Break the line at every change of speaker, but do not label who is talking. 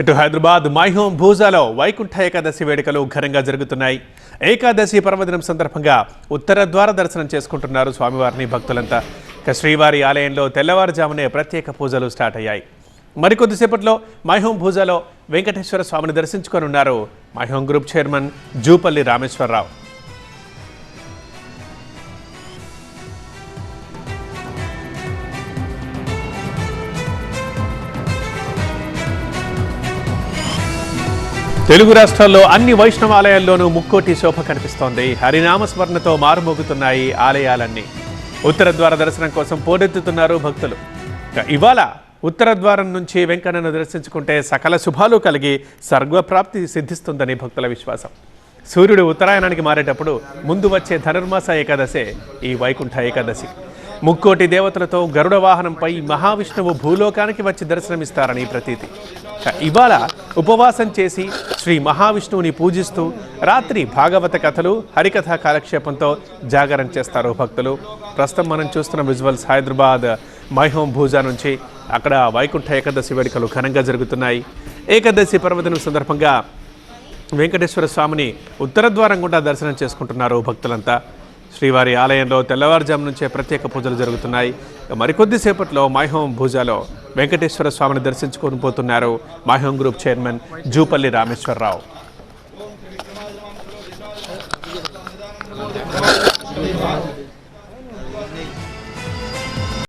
ఇటు హైదరాబాద్ మైహోం భూజాలో వైకుంఠ ఏకాదశి వేడుకలు ఘనంగా జరుగుతున్నాయి. ఏకాదశి పర్వదినం సందర్భంగా ఉత్తర ద్వార దర్శనం చేసుకుంటున్నారు స్వామివారిని భక్తులంతా. శ్రీవారి ఆలయంలో తెల్లవారుజామునే ప్రత్యేక పూజలు స్టార్ట్ అయ్యాయి. మరికొద్దిసేపట్లో మైహోం భూజాలో వెంకటేశ్వర స్వామిని దర్శించుకోనున్నారు My Home group chairman Jupally Rameshwar Rao. Telugu రాష్ట్రాల్లో అన్ని వైష్ణవాలయాల్లోనూ ముక్కోటి శోభ కనిపిస్తోంది. హరినామస్మరణతో మారుమోగుతున్నాయి ఆలయాలన్నీ. ఉత్తర ద్వార దర్శనం కోసం పోటెత్తుతున్నారు భక్తులు. ఇవాళ ఉత్తర ద్వారం నుంచి వెంకన్నను దర్శించుకుంటే సకల శుభాలు కలిగి సర్వప్రాప్తి సిద్ధిస్తుందని భక్తుల విశ్వాసం. సూర్యుడు ఉత్తరాయణానికి మారేటప్పుడు ముందు వచ్చే ధనుర్మాస ఏకాదశే ఈ వైకుంఠ ఏకాదశి. ముక్కోటి దేవతలతో గరుడ వాహనంపై మహావిష్ణువు భూలోకానికి వచ్చి దర్శనమిస్తారని ప్రతీతి. ఇవాళ ఉపవాసం చేసి శ్రీ మహావిష్ణువుని పూజిస్తూ రాత్రి భాగవత కథలు హరికథ కాలక్షేపంతో జాగరణ చేస్తారు భక్తులు. ప్రస్తుతం మనం చూస్తున్న విజువల్స్ హైదరాబాద్ మైహోం భూజా నుంచి. అక్కడ వైకుంఠ ఏకాదశి వేడుకలు ఘనంగా జరుగుతున్నాయి. ఏకాదశి పర్వదినం సందర్భంగా వెంకటేశ్వర స్వామిని ఉత్తర ద్వారం గుండా దర్శనం చేసుకుంటున్నారు భక్తులంతా. శ్రీవారి ఆలయంలో తెల్లవారుజాము నుంచే ప్రత్యేక పూజలు జరుగుతున్నాయి. మరికొద్దిసేపట్లో మైహోం భూజాలో వెంకటేశ్వర స్వామిని దర్శించుకొని పోతున్నారు My Home group chairman Jupally Rameshwar Rao.